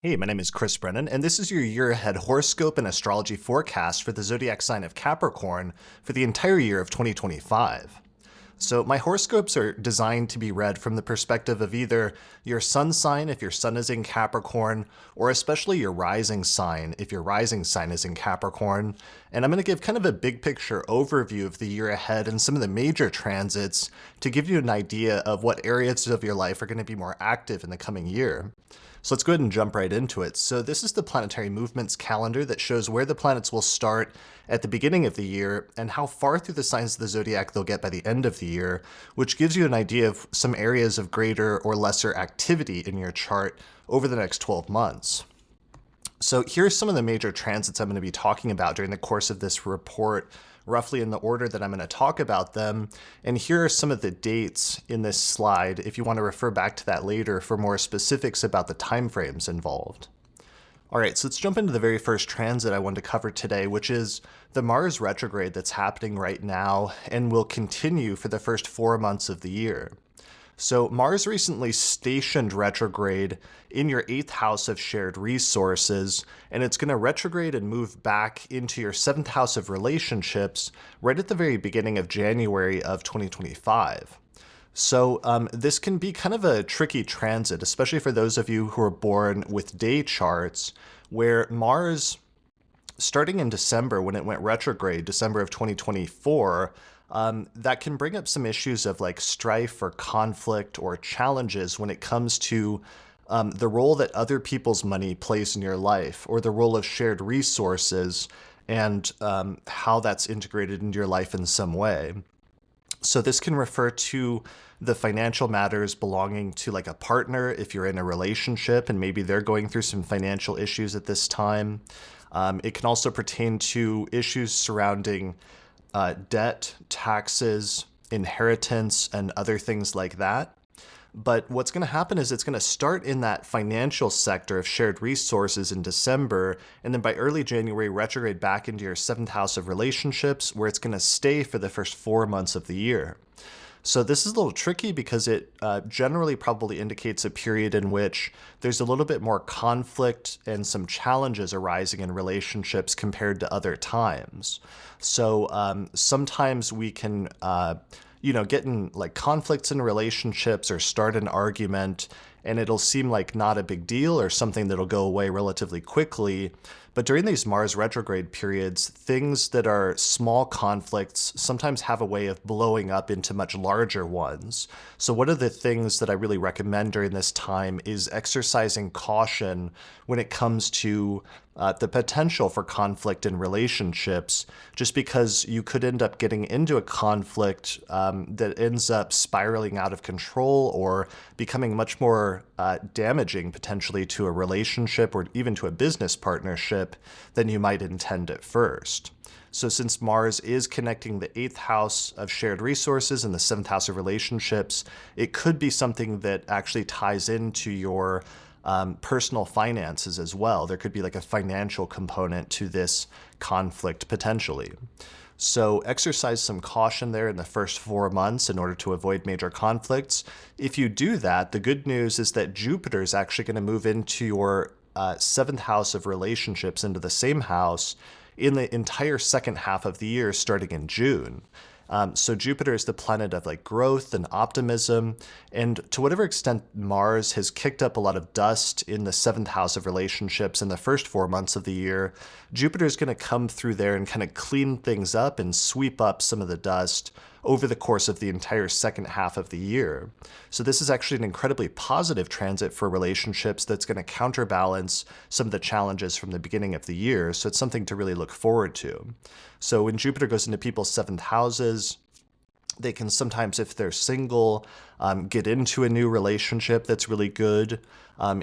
Hey, my name is Chris Brennan, and this is your year-ahead horoscope and astrology forecast for the zodiac sign of Capricorn for the entire year of 2025. So my horoscopes are designed to be read from the perspective of either your sun sign if your sun is in Capricorn, or especially your rising sign if your rising sign is in Capricorn. And I'm going to give kind of a big picture overview of the year ahead and some of the major transits to give you an idea of what areas of your life are going to be more active in the coming year. So let's go ahead and jump right into it. So this is the planetary movements calendar that shows where the planets will start at the beginning of the year and how far through the signs of the zodiac they'll get by the end of the year, which gives you an idea of some areas of greater or lesser activity in your chart over the next 12 months. So here's some of the major transits I'm going to be talking about during the course of this report, roughly in the order that I'm going to talk about them. And here are some of the dates in this slide if you want to refer back to that later for more specifics about the timeframes involved. All right, so let's jump into the very first transit I wanted to cover today, which is the Mars retrograde that's happening right now and will continue for the first 4 months of the year. So Mars recently stationed retrograde in your 8th house of shared resources, and it's going to retrograde and move back into your 7th house of relationships right at the very beginning of January of 2025. So this can be kind of a tricky transit, especially for those of you who are born with day charts, where Mars, starting in December when it went retrograde, December of 2024, that can bring up some issues of like strife or conflict or challenges when it comes to the role that other people's money plays in your life, or the role of shared resources and how that's integrated into your life in some way. So this can refer to the financial matters belonging to like a partner if you're in a relationship and maybe they're going through some financial issues at this time. It can also pertain to issues surrounding debt, taxes, inheritance, and other things like that. But what's going to happen is it's going to start in that financial sector of shared resources in December, and then by early January, retrograde back into your 7th house of relationships, where it's going to stay for the first 4 months of the year. So this is a little tricky because it generally probably indicates a period in which there's a little bit more conflict and some challenges arising in relationships compared to other times. So sometimes we can, get in like conflicts in relationships or start an argument, and it'll seem like not a big deal or something that'll go away relatively quickly. But during these Mars retrograde periods, things that are small conflicts sometimes have a way of blowing up into much larger ones. So one of the things that I really recommend during this time is exercising caution when it comes to the potential for conflict in relationships, just because you could end up getting into a conflict that ends up spiraling out of control or becoming much more damaging potentially to a relationship or even to a business partnership than you might intend at first. So since Mars is connecting the 8th house of shared resources and the 7th house of relationships, it could be something that actually ties into your personal finances as well. There could be like a financial component to this conflict potentially. So exercise some caution there in the first 4 months in order to avoid major conflicts. If you do that, the good news is that Jupiter is actually going to move into your 7th house of relationships, into the same house, in the entire second half of the year starting in June. So Jupiter is the planet of like growth and optimism, and to whatever extent Mars has kicked up a lot of dust in the 7th house of relationships in the first 4 months of the year, Jupiter is going to come through there and kind of clean things up and sweep up some of the dust over the course of the entire second half of the year. So this is actually an incredibly positive transit for relationships that's going to counterbalance some of the challenges from the beginning of the year. So it's something to really look forward to. So when Jupiter goes into people's 7th houses, they can sometimes, if they're single, get into a new relationship that's really good.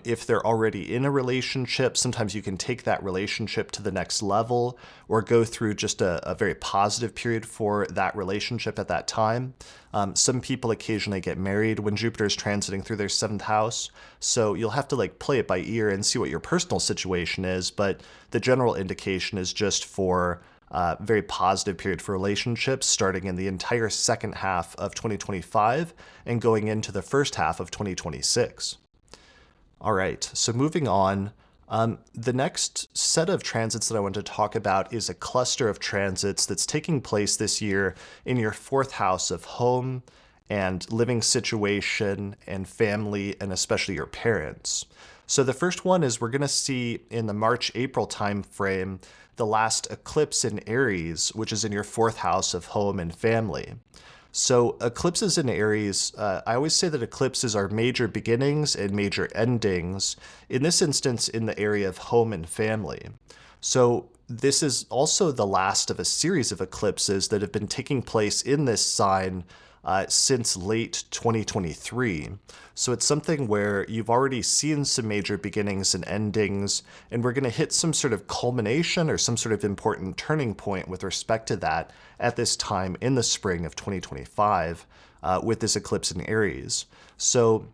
If they're already in a relationship, sometimes you can take that relationship to the next level or go through just a very positive period for that relationship at that time. Some people occasionally get married when Jupiter is transiting through their 7th house. So you'll have to like play it by ear and see what your personal situation is. But the general indication is just for very positive period for relationships starting in the entire second half of 2025 and going into the first half of 2026. All right, so moving on, The next set of transits that I want to talk about is a cluster of transits that's taking place this year in your fourth house of home and living situation and family, and especially your parents. So the first one is we're going to see in the March-April timeframe the last eclipse in Aries, which is in your fourth house of home and family. So eclipses in Aries, I always say that eclipses are major beginnings and major endings, in this instance in the area of home and family. So this is also the last of a series of eclipses that have been taking place in this sign since late 2023. So it's something where you've already seen some major beginnings and endings, and we're going to hit some sort of culmination or some sort of important turning point with respect to that at this time in the spring of 2025 with this eclipse in Aries. So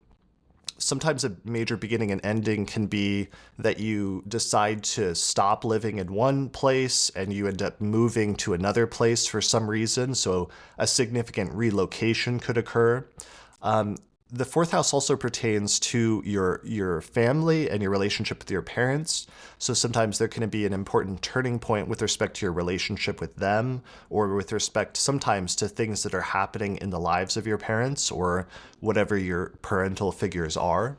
sometimes a major beginning and ending can be that you decide to stop living in one place and you end up moving to another place for some reason. So a significant relocation could occur. The fourth house also pertains to your family and your relationship with your parents. So sometimes there can be an important turning point with respect to your relationship with them, or with respect sometimes to things that are happening in the lives of your parents or whatever your parental figures are.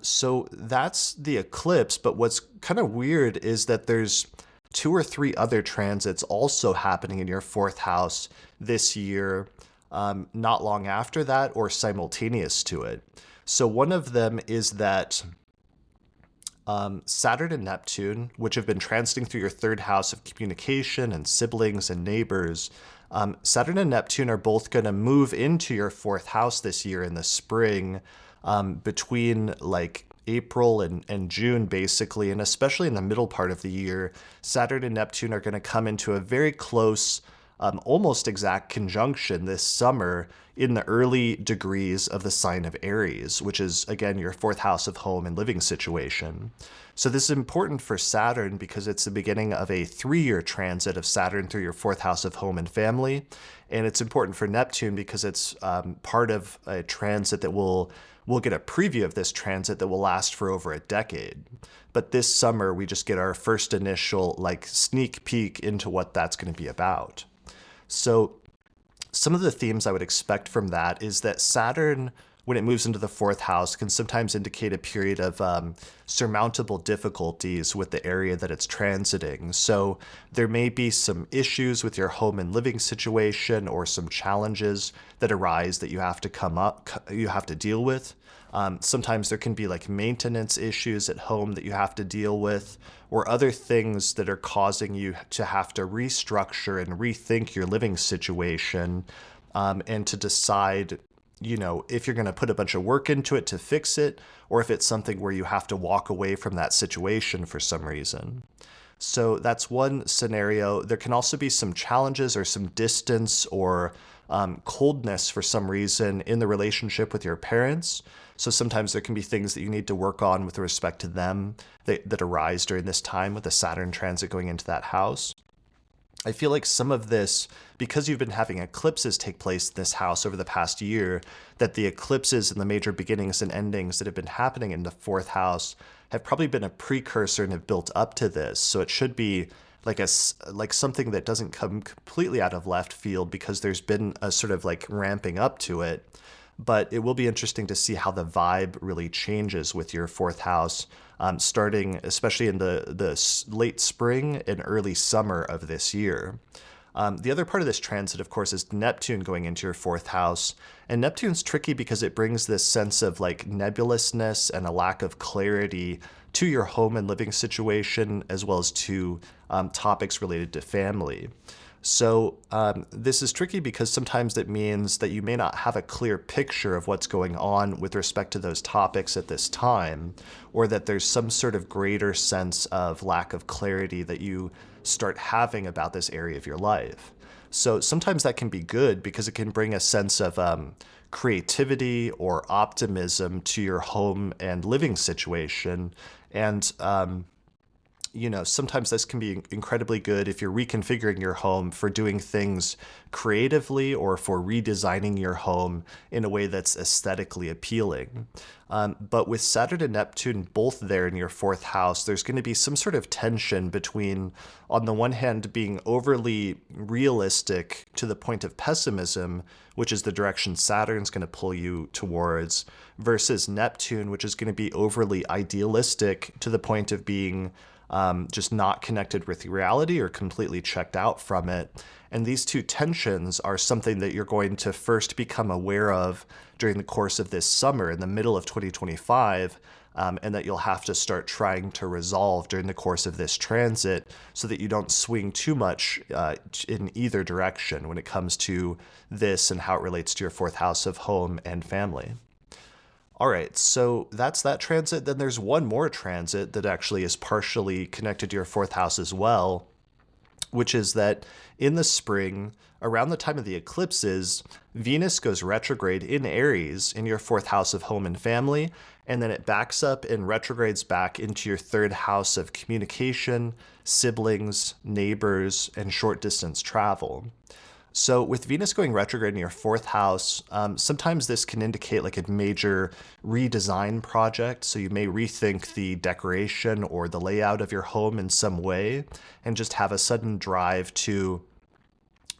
So that's the eclipse. But what's kind of weird is that there's 2 or 3 other transits also happening in your fourth house this year, not long after that or simultaneous to it. So one of them is that Saturn and Neptune, which have been transiting through your third house of communication and siblings and neighbors, Saturn and Neptune are both going to move into your fourth house this year in the spring, between like April and June, basically, and especially in the middle part of the year. Saturn and Neptune are going to come into a very close, almost exact conjunction this summer in the early degrees of the sign of Aries, which is, again, your fourth house of home and living situation. So this is important for Saturn because it's the beginning of a 3-year transit of Saturn through your fourth house of home and family. And it's important for Neptune because it's part of a transit that we'll get a preview of this transit that will last for over a decade. But this summer, we just get our first initial sneak peek into what that's going to be about. So some of the themes I would expect from that is that Saturn, when it moves into the fourth house, can sometimes indicate a period of surmountable difficulties with the area that it's transiting. So there may be some issues with your home and living situation or some challenges that arise that you have to deal with. Sometimes there can be maintenance issues at home that you have to deal with, or other things that are causing you to have to restructure and rethink your living situation, and to decide, if you're going to put a bunch of work into it to fix it, or if it's something where you have to walk away from that situation for some reason. So that's one scenario. There can also be some challenges or some distance or coldness for some reason in the relationship with your parents. So sometimes there can be things that you need to work on with respect to them that arise during this time with the Saturn transit going into that house. I feel like some of this, because you've been having eclipses take place in this house over the past year, that the eclipses and the major beginnings and endings that have been happening in the fourth house have probably been a precursor and have built up to this. So it should be like something that doesn't come completely out of left field because there's been a sort of ramping up to it. But it will be interesting to see how the vibe really changes with your fourth house, starting especially in the late spring and early summer of this year. The other part of this transit, of course, is Neptune going into your fourth house. And Neptune's tricky because it brings this sense of nebulousness and a lack of clarity to your home and living situation, as well as to topics related to family. So this is tricky because sometimes it means that you may not have a clear picture of what's going on with respect to those topics at this time, or that there's some sort of greater sense of lack of clarity that you start having about this area of your life. So sometimes that can be good because it can bring a sense of creativity or optimism to your home and living situation. And sometimes this can be incredibly good if you're reconfiguring your home for doing things creatively or for redesigning your home in a way that's aesthetically appealing. But with Saturn and Neptune both there in your fourth house, there's going to be some sort of tension between, on the one hand, being overly realistic to the point of pessimism, which is the direction Saturn's going to pull you towards, versus Neptune, which is going to be overly idealistic to the point of being just not connected with reality or completely checked out from it. And these two tensions are something that you're going to first become aware of during the course of this summer, in the middle of 2025, and that you'll have to start trying to resolve during the course of this transit so that you don't swing too much in either direction when it comes to this and how it relates to your fourth house of home and family. All right, so that's that transit. Then there's one more transit that actually is partially connected to your fourth house as well, which is that in the spring, around the time of the eclipses, Venus goes retrograde in Aries in your fourth house of home and family, and then it backs up and retrogrades back into your third house of communication, siblings, neighbors, and short distance travel. So with Venus going retrograde in your fourth house, sometimes this can indicate like a major redesign project. So you may rethink the decoration or the layout of your home in some way and just have a sudden drive to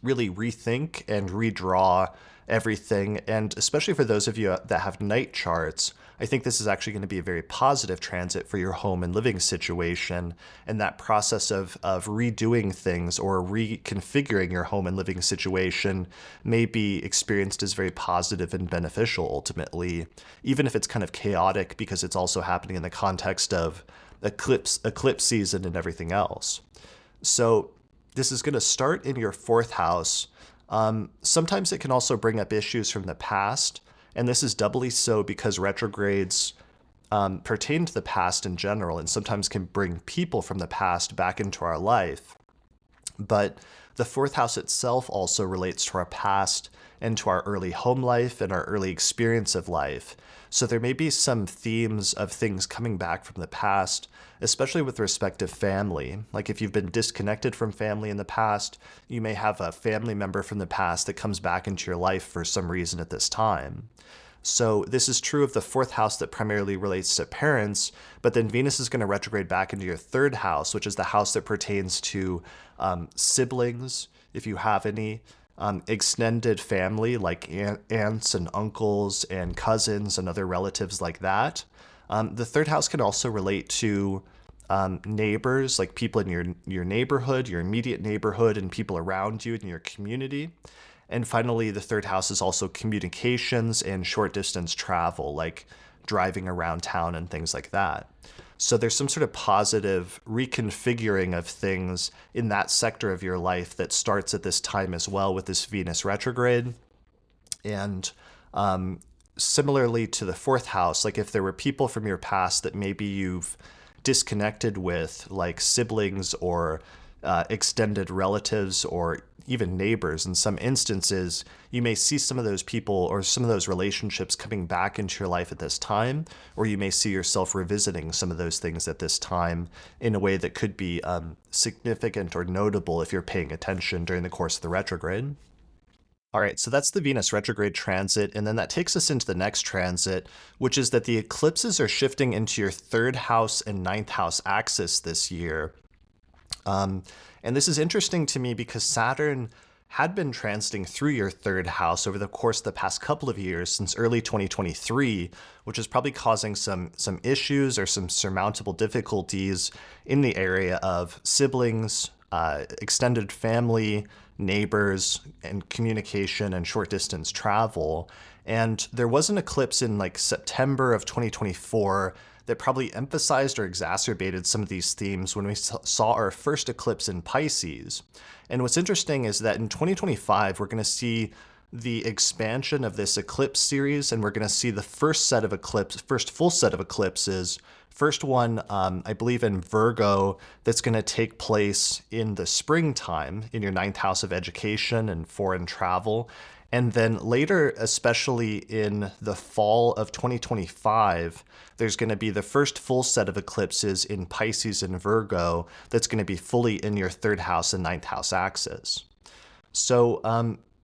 really rethink and redraw everything. And especially for those of you that have night charts, I think this is actually going to be a very positive transit for your home and living situation. And that process of redoing things or reconfiguring your home and living situation may be experienced as very positive and beneficial ultimately, even if it's kind of chaotic because it's also happening in the context of eclipse season and everything else. So this is going to start in your fourth house. Sometimes it can also bring up issues from the past. And this is doubly so because retrogrades pertain to the past in general and sometimes can bring people from the past back into our life. But the fourth house itself also relates to our past and to our early home life and our early experience of life. So there may be some themes of things coming back from the past, especially with respect to family. Like if you've been disconnected from family in the past, you may have a family member from the past that comes back into your life for some reason at this time. So this is true of the fourth house that primarily relates to parents, but then Venus is going to retrograde back into your third house, which is the house that pertains to siblings, if you have any, extended family like aunts and uncles and cousins and other relatives like that. The third house can also relate to neighbors, like people in your neighborhood, your immediate neighborhood, and people around you in your community. And finally, the third house is also communications and short distance travel, like driving around town and things like that. So there's some sort of positive reconfiguring of things in that sector of your life that starts at this time as well with this Venus retrograde. And similarly to the fourth house, like if there were people from your past that maybe you've disconnected with, like siblings or extended relatives or even neighbors, in some instances, you may see some of those people or some of those relationships coming back into your life at this time, or you may see yourself revisiting some of those things at this time in a way that could be significant or notable if you're paying attention during the course of the retrograde. All right, so that's the Venus retrograde transit, and then that takes us into the next transit, which is that the eclipses are shifting into your third house and ninth house axis this year. And this is interesting to me because Saturn had been transiting through your third house over the course of the past couple of years since early 2023, which is probably causing some issues or some surmountable difficulties in the area of siblings, extended family, neighbors, and communication and short distance travel. And there was an eclipse in like September of 2024 that probably emphasized or exacerbated some of these themes when we saw our first eclipse in Pisces. And what's interesting is that in 2025, we're going to see the expansion of this eclipse series, and we're going to see the first full set of eclipses. First one, I believe in Virgo, that's going to take place in the springtime in your ninth house of education and foreign travel. And then later, especially in the fall of 2025, there's going to be the first full set of eclipses in Pisces and Virgo that's going to be fully in your third house and ninth house axis. So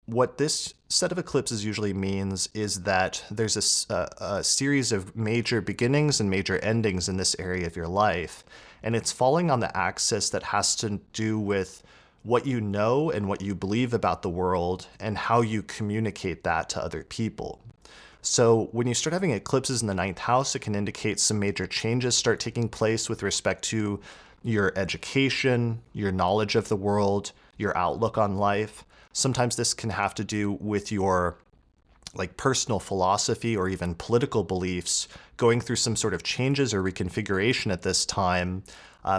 what this set of eclipses usually means is that there's a series of major beginnings and major endings in this area of your life. And it's falling on the axis that has to do with what you know and what you believe about the world and how you communicate that to other people. So when you start having eclipses in the ninth house, it can indicate some major changes start taking place with respect to your education, your knowledge of the world, your outlook on life. Sometimes this can have to do with your personal philosophy or even political beliefs going through some sort of changes or reconfiguration at this time.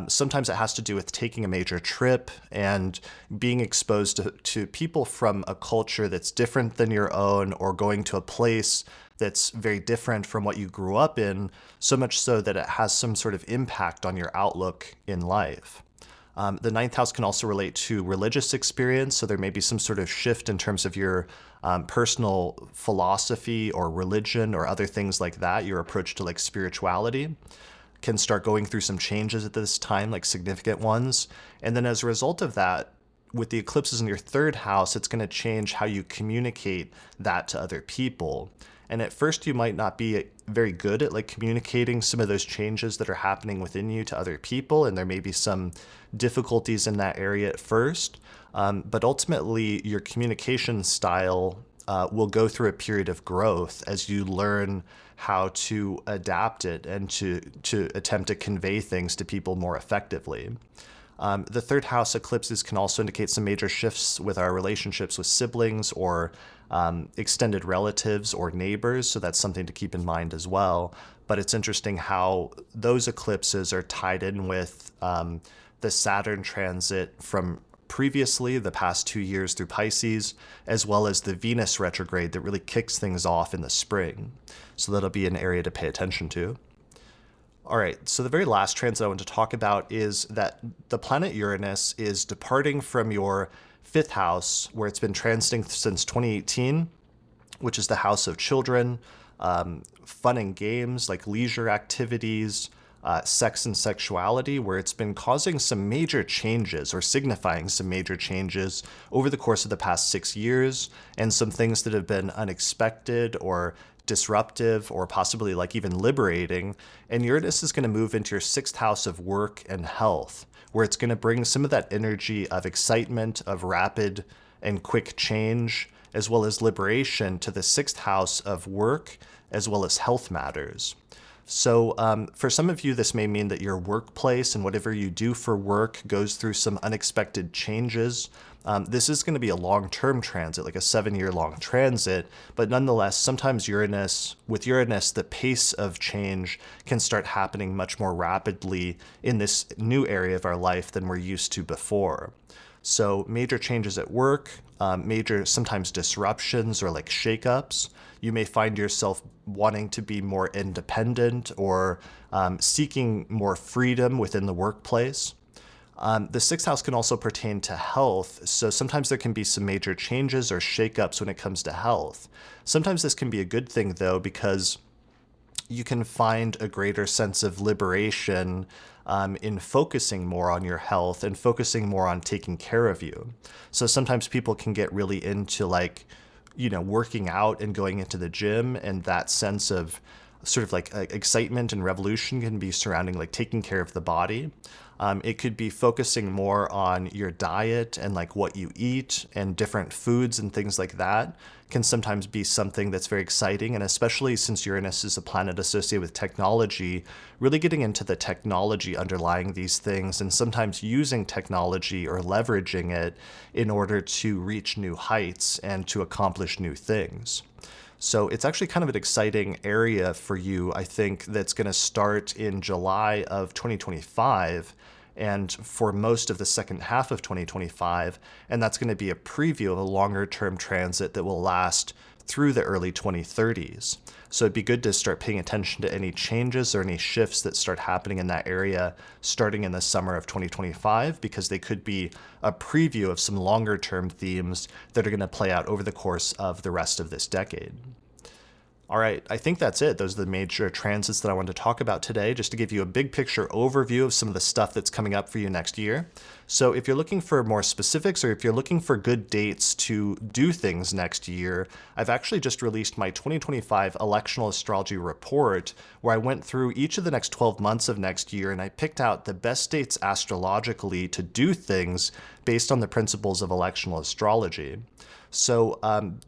Sometimes it has to do with taking a major trip and being exposed to people from a culture that's different than your own, or going to a place that's very different from what you grew up in, so much so that it has some sort of impact on your outlook in life. The ninth house can also relate to religious experience, so there may be some sort of shift in terms of your personal philosophy or religion or other things like that. Your approach to spirituality can start going through some changes at this time, significant ones. And then as a result of that, with the eclipses in your third house, it's going to change how you communicate that to other people. And at first, you might not be very good at communicating some of those changes that are happening within you to other people, and there may be some difficulties in that area at first. But ultimately, your communication style will go through a period of growth as you learn how to adapt it and to attempt to convey things to people more effectively. The third house eclipses can also indicate some major shifts with our relationships with siblings or extended relatives or neighbors, so that's something to keep in mind as well. But it's interesting how those eclipses are tied in with the Saturn transit from previously, the past 2 years through Pisces, as well as the Venus retrograde that really kicks things off in the spring. So that'll be an area to pay attention to. All right, so the very last transit I want to talk about is that the planet Uranus is departing from your fifth house, where it's been transiting since 2018, which is the house of children, fun and games, leisure activities, sex and sexuality, where it's been causing some major changes or signifying some major changes over the course of the past 6 years, and some things that have been unexpected or disruptive or possibly even liberating. And Uranus is going to move into your sixth house of work and health, where it's going to bring some of that energy of excitement, of rapid and quick change, as well as liberation to the sixth house of work, as well as health matters. So for some of you, this may mean that your workplace and whatever you do for work goes through some unexpected changes. This is going to be a long-term transit, a 7-year-long transit, but nonetheless, sometimes with Uranus, the pace of change can start happening much more rapidly in this new area of our life than we're used to before. So major changes at work, major sometimes disruptions or shakeups. You may find yourself wanting to be more independent or seeking more freedom within the workplace. The sixth house can also pertain to health, so sometimes there can be some major changes or shakeups when it comes to health. Sometimes this can be a good thing, though, because you can find a greater sense of liberation in focusing more on your health and focusing more on taking care of you. So sometimes people can get really into working out and going into the gym, and that sense of sort of excitement and revolution can be surrounding taking care of the body. It could be focusing more on your diet and what you eat, and different foods and things like that can sometimes be something that's very exciting. And especially since Uranus is a planet associated with technology, really getting into the technology underlying these things and sometimes using technology or leveraging it in order to reach new heights and to accomplish new things. So it's actually kind of an exciting area for you, I think, that's going to start in July of 2025 and for most of the second half of 2025. And that's going to be a preview of a longer term transit that will last through the early 2030s. So it'd be good to start paying attention to any changes or any shifts that start happening in that area starting in the summer of 2025, because they could be a preview of some longer term themes that are going to play out over the course of the rest of this decade. All right, I think that's it. Those are the major transits that I wanted to talk about today, just to give you a big picture overview of some of the stuff that's coming up for you next year. So if you're looking for more specifics, or if you're looking for good dates to do things next year, I've actually just released my 2025 electional astrology report, where I went through each of the next 12 months of next year, and I picked out the best dates astrologically to do things based on the principles of electional astrology. So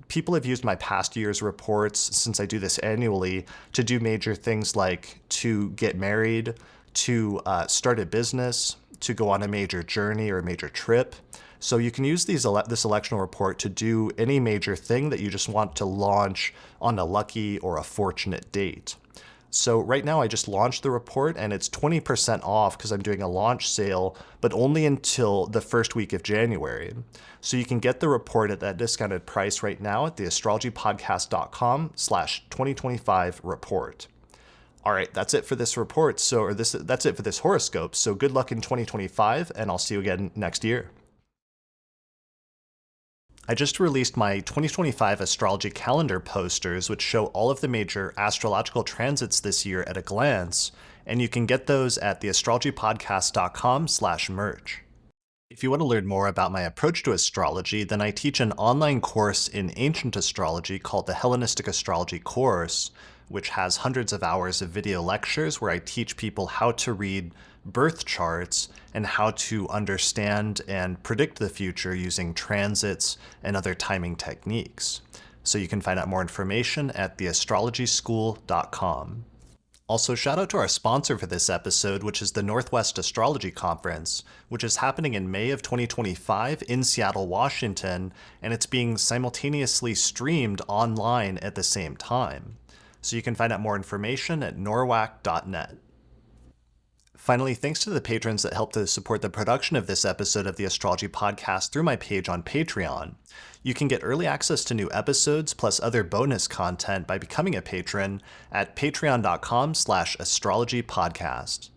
people have used my past year's reports, since I do this annually, to do major things like to get married, to start a business, to go on a major journey or a major trip. So you can use this electional report to do any major thing that you just want to launch on a lucky or a fortunate date. So right now I just launched the report, and it's 20% off because I'm doing a launch sale, but only until the first week of January. So you can get the report at that discounted price right now at theastrologypodcast.com/2025report. All right, that's it for this report. That's it for this horoscope. So good luck in 2025, and I'll see you again next year. I just released my 2025 astrology calendar posters, which show all of the major astrological transits this year at a glance, and you can get those at theastrologypodcast.com/merch. If you want to learn more about my approach to astrology, then I teach an online course in ancient astrology called the Hellenistic Astrology Course, which has hundreds of hours of video lectures where I teach people how to read birth charts and how to understand and predict the future using transits and other timing techniques. So you can find out more information at theastrologyschool.com. Also, shout out to our sponsor for this episode, which is the Northwest Astrology Conference, which is happening in May of 2025 in Seattle, Washington, and it's being simultaneously streamed online at the same time. So you can find out more information at norwac.net. Finally, thanks to the patrons that helped to support the production of this episode of the Astrology Podcast through my page on Patreon. You can get early access to new episodes plus other bonus content by becoming a patron at patreon.com/astrologypodcast.